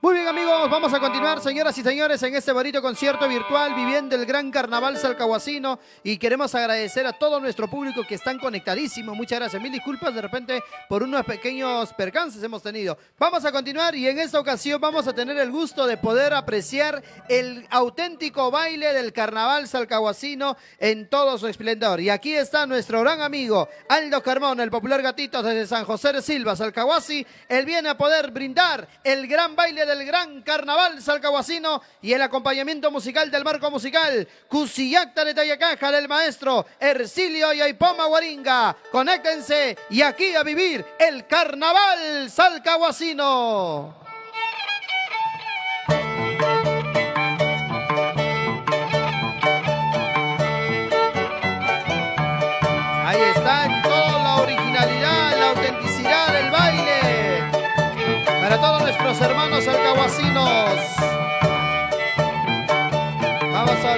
Muy bien, amigos, vamos a continuar, señoras y señores, en este bonito concierto virtual viviendo el gran carnaval salcahuasino, y queremos agradecer a todo nuestro público que están conectadísimos. Muchas gracias, mil disculpas de repente por unos pequeños percances hemos tenido. Vamos a continuar y en esta ocasión vamos a tener el gusto de poder apreciar el auténtico baile del carnaval salcahuasino en todo su esplendor. Y aquí está nuestro gran amigo Aldo Carmona, el popular gatito desde San José de Silva, Salcahuasi. Él viene a poder brindar el gran baile del gran carnaval salcahuasino y el acompañamiento musical del marco musical Cusillacta de Tayacaja del maestro Ercilio Yaipoma Guaringa. Conéctense y aquí a vivir el carnaval salcahuasino. Ahí está en toda la originalidad, la autenticidad del baile para todos nuestros hermanos salcahuasinos. Vamos a ver.